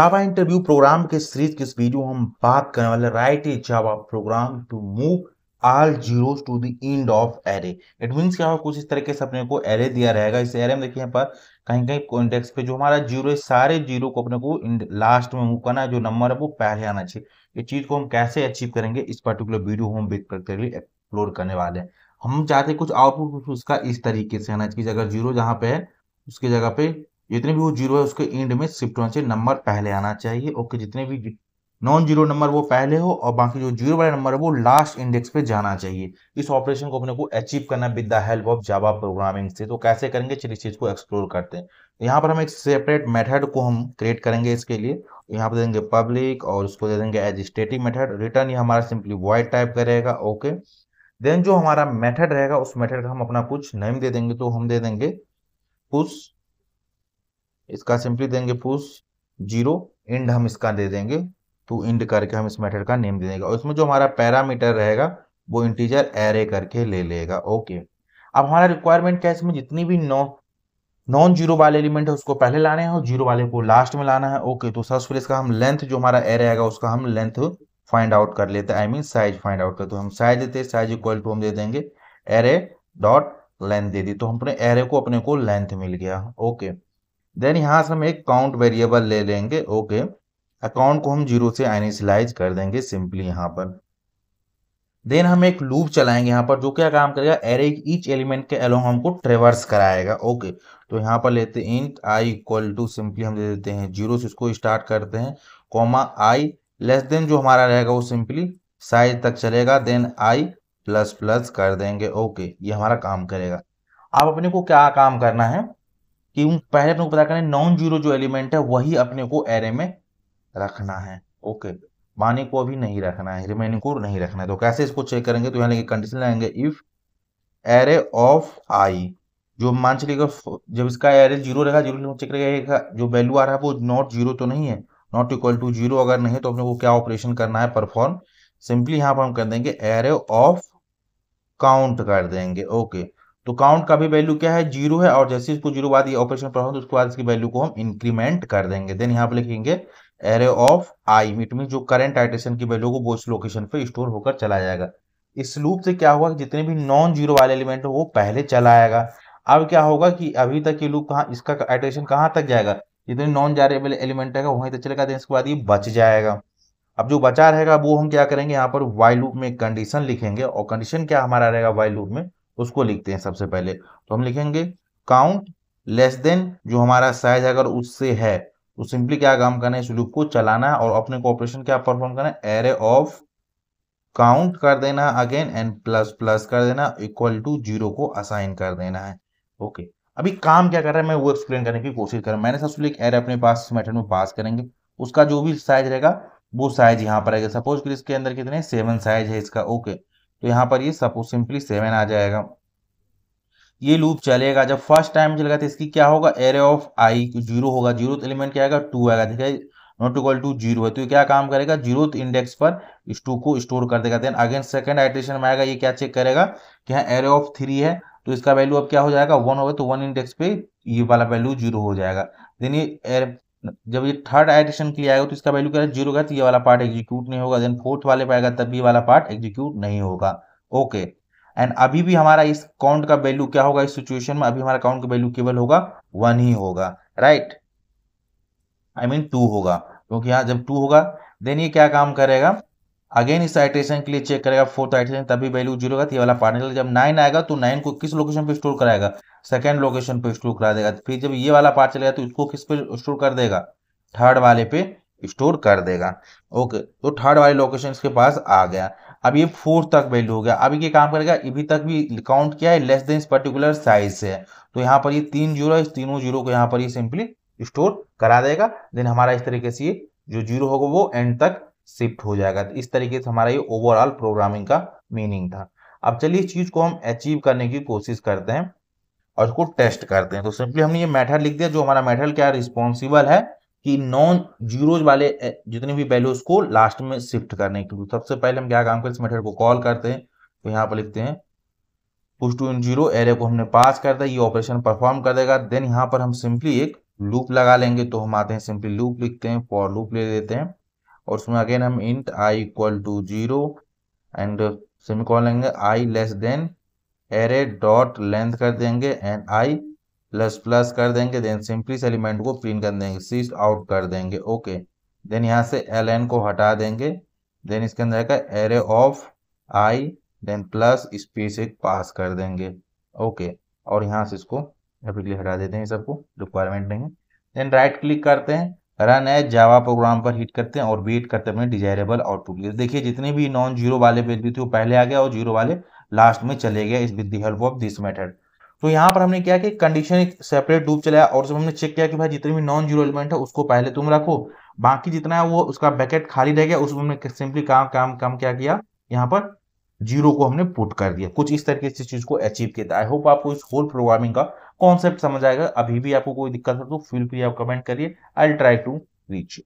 जावा interview program के series के इस वीडियो हम बात करने वाले write a Java program to move all zeros to the end of array. It means क्या होगा, कुछ इस तरीके से अपने को एरे दिया रहेगा। इस एरे में देखिए यहाँ पर कहीं कहीं इंडेक्स पे जो हमारा जीरो है, सारे जीरो को अपने को लास्ट में मूव करना है, जो नंबर है वो पहले आना चाहिए। ये चीज को हम कैसे अचीव करेंगे, इस पर्टिकुलर वीडियो हम एक्सप्लोर करने वाले हैं। हम चाहते हैं कुछ आउटपुट उसका इस तरीके से आना चाहिए, अगर जीरो जहाँ पे है उसकी जगह पे जितने भी वो जीरो है उसके एंड में शिफ्ट होना चाहिए, नंबर पहले आना चाहिए। ओके, जितने भी नॉन जीरो नंबर वो पहले हो और बाकी जो जीरो वाले नंबर है वो लास्ट इंडेक्स पे जाना चाहिए। इस ऑपरेशन को अपने को अचीव करना with the help of Java programming से। तो कैसे करेंगे, चलिए इस चीज को एक्सप्लोर करते हैं। यहाँ पर हम एक सेपरेट मेथड को हम क्रिएट करेंगे इसके लिए। यहाँ पर देंगे पब्लिक और उसको दे देंगे एज स्टैटिक मेथड। रिटर्न ये हमारा सिंपली वॉइड टाइप करेगा। ओके, देन जो हमारा मेथड रहेगा उस मेथड का हम अपना कुछ नेम दे देंगे। तो हम दे देंगे पुश, इसका सिंपली देंगे पुश जीरो, एंड हम इसका दे देंगे तो एंड करके हम इस मेथड का नेम दे देंगे। और इसमें जो हमारा पैरामीटर रहेगा वो इंटीजर एरे करके ले लेगा। ओके, अब हमारा रिक्वायरमेंट क्या है, इसमें जितनी भी नॉन जीरो वाले एलिमेंट है उसको पहले लाने हैं और जीरो वाले को लास्ट में लाना है। ओके, तो सबसे पहले इसका हम लेंथ, जो हमारा एरे आएगा उसका हम लेंथ फाइंड आउट कर लेते हैं, I mean size find out करते हैं। तो हम साइज देते हैं, साइज इक्वल टू हम दे देंगे एरे डॉट लेंथ दे दी, तो हम अपने एरे को अपने को लेंथ मिल गया। ओके, देन यहां से हम एक काउंट वेरिएबल ले लेंगे। ओके, अकाउंट को हम जीरो से इनिशियलाइज कर देंगे सिंपली यहाँ पर। देन हम एक लूप चलाएंगे यहाँ पर, जो क्या काम करेगा, एरे ईच एलिमेंट के अलोंग हमको ट्रेवर्स कराएगा। ओके, तो यहाँ पर लेते हैं int i equal to simply हम दे देते हैं जीरो से इसको स्टार्ट करते हैं, कॉमा आई लेस देन जो हमारा रहेगा वो सिंपली साइज तक चलेगा, देन आई प्लस प्लस कर देंगे। ओके, ये हमारा काम करेगा। अब अपने को क्या काम करना है कि पहले अपने को पता करें नॉन जीरो जो एलिमेंट है वही अपने को एरे में रखना है। ओके, मानी को अभी नहीं रखना है, रिमेनिंग को नहीं रखना है। तो कैसे इसको चेक करेंगे, तो यहाँ लेंगे कंडीशन लाएंगे इफ एरे ऑफ आई, जो मान चलिएगा जब इसका एरे जीरो रहेगा, जीरो चेक करेगा जो वैल्यू आ रहा है वो नॉट जीरो तो नहीं है, नॉट इक्वल टू जीरो अगर नहीं है तो अपने को क्या ऑपरेशन करना है, परफॉर्म। सिंपली यहाँ पर हम कर देंगे एरे ऑफ काउंट कर देंगे। ओके, तो काउंट का भी वैल्यू क्या है, जीरो है, और जैसे इसको जीरो बाद ये ऑपरेशन परफॉर्म तो उसके बाद इसकी वैल्यू को हम इंक्रीमेंट कर देंगे। देन यहाँ पे लिखेंगे array of I, it mean जो करंट आइटरेशन की वैल्यू को वो इस लोकेशन पे स्टोर होकर चला जाएगा। इस लूप से क्या होगा कि जितने भी नॉन जीरो वाले एलिमेंट है वो पहले चला आएगा। अब क्या होगा कि अभी तक ये लूप कहाँ, इसका आइटरेशन कहाँ तक जाएगा, जितने नॉन जारे एलिमेंट है वहीं तक चलेगा, देन इसके बाद ये बच जाएगा। अब जो बचा रहेगा वो हम क्या करेंगे, यहाँ पर वाइल लूप में कंडीशन लिखेंगे, और कंडीशन क्या हमारा रहेगा वाइल लूप में उसको लिखते हैं सबसे पहले। तो हम लिखेंगे काउंट लेस देन जो हमारा साइज अगर उससे है तो सिंपली क्या काम करना है, इस लूप को चलाना है और अपने को ऑपरेशन क्या परफॉर्म करना है, एरे ऑफ काउंट कर देना अगेन एंड प्लस प्लस कर देना, इक्वल टू जीरो को असाइन कर देना है। ओके, अभी काम क्या कर रहा है मैं वो एक्सप्लेन करने की कोशिश कर रहा हूँ। मैंने सबसे एक एरे अपने पास मेथड में पास करेंगे, उसका जो भी साइज रहेगा वो साइज यहाँ पर आएगा। सपोज कि इसके अंदर कितने 7 साइज है इसका। ओके, तो यहाँ पर ये सपोज सिंपली 7 आ जाएगा। ये लूप चलेगा, जब फर्स्ट टाइम चलेगा तो इसकी क्या होगा, एरे ऑफ आई जीरो होगा, जीरो एलिमेंट क्या आएगा 2 आएगा, ठीक है, नॉट इक्वल टू जीरो है, तो ये क्या काम करेगा, जीरो इंडेक्स पर इस 2 को स्टोर कर देगा। देन अगेन सेकंड आइटरेशन में आएगा, ये क्या चेक करेगा कि यहाँ एरे ऑफ 3 है तो इसका वैल्यू अब क्या हो जाएगा 1 होगा, तो 1 इंडेक्स पे ये वाला वैल्यू जीरो हो जाएगा। देन ये जब ये थर्ड आइटरेशन के लिए आएगा तो इसका वैल्यू क्या है, जीरो का, तो ये वाला पार्ट एग्जीक्यूट नहीं होगा। देन फोर्थ वाले पे आएगा तब ये वाला पार्ट एग्जीक्यूट नहीं होगा। ओके, एंड अभी भी हमारा इस काउंट का वैल्यू क्या होगा, इस सिचुएशन में अभी हमारा काउंट का वैल्यू केवल होगा 1 ही होगा, राइट, आई मीन 2 होगा, क्योंकि यहाँ जब 2 होगा देन ये क्या काम करेगा, अगेन इस आइटरेशन के लिए चेक करेगा फोर्थ आइटरेशन, तभी वैल्यू जीरो होगा, तो ये वाला पार्ट निकल। जब 9 आएगा तो 9 को किस लोकेशन पे स्टोर कराएगा, सेकंड लोकेशन पे स्टोर करा देगा। फिर जब ये वाला पार्ट चलेगा तो इसको किस पे स्टोर कर देगा, थर्ड वाले पे स्टोर कर देगा। ओके, तो थर्ड वाले लोकेशन इसके पास आ गया। अब ये फोर्थ तक वैल्यू हो गया, अब ये काम करेगा, अभी तक भी काउंट किया है लेस देन इस पर्टिकुलर साइज से है, तो यहाँ पर ये 3 जीरो है, इस तीनों जीरो को यहाँ पर ये सिंपली स्टोर करा देगा। देन हमारा इस तरीके से ये जो जीरो होगा वो एंड तक शिफ्ट हो जाएगा। तो इस तरीके से हमारा ये ओवरऑल प्रोग्रामिंग का मीनिंग था। अब चलिए इस चीज को हम अचीव करने की कोशिश करते हैं और इसको टेस्ट करते हैं। तो सिंपली हमने ये मेथड लिख दिया, जो हमारा मेथड क्या रिस्पॉन्सिबल है कि नॉन जीरोज वाले जितने भी वैल्यूज को लास्ट में शिफ्ट करने के लिए। सबसे पहले हम क्या काम करते हैं, इस मेथड को कॉल करते हैं। तो यहाँ पर लिखते हैं push to in zero, array को हमने पास कर दिया, ये ऑपरेशन परफॉर्म कर देगा। देन यहाँ पर हम सिंपली एक लूप लगा लेंगे, तो हम आते हैं सिंपली लूप लिखते हैं, फॉर लूप ले लेते हैं और उसमें अगेन हम int i equal to 0 and semicolon लेंगे, i less than array dot length कर देंगे एंड आई प्लस प्लस कर देंगे, देन सिंपली इस एलिमेंट को प्रिंट कर देंगे, सिस्ट आउट कर देंगे। ओके, देन यहाँ से एल को हटा देंगे, देन इसके अंदर का array of i then plus space एक पास कर देंगे। ओके, और यहाँ से इसको एप्लीकेशन हटा देते हैं, सबको रिक्वायरमेंट नहीं है। देन राइट क्लिक करते हैं, रन एज जावा प्रोग्राम पर हिट करते हैं और वेट करते हैं अपने डिजायरेबल आउटपुट के लिए। देखिए जितने भी नॉन जीरो वाले वैल्यू थे वो पहले आ गया और जीरो वाले लास्ट में चले गए इस with the help of this method. तो यहाँ पर हमने क्या कि कंडीशन एक सेपरेट लूप चलाया और जब हमने चेक किया कि भाई जितने भी नॉन जीरो एलिमेंट है उसको पहले तुम रखो, बाकी जितना है वो उसका ब्रैकेट खाली रह गया, उसमें हमने सिंपली काम क्या किया, यहाँ पर जीरो को हमने पुट कर दिया। कुछ इस तरीके से चीज को अचीव किया। आई होप आपको इस होल प्रोग्रामिंग का कॉन्सेप्ट समझ आएगा। अभी भी आपको कोई दिक्कत हो तो फील फ्री आप कमेंट करिए, I will try to reach.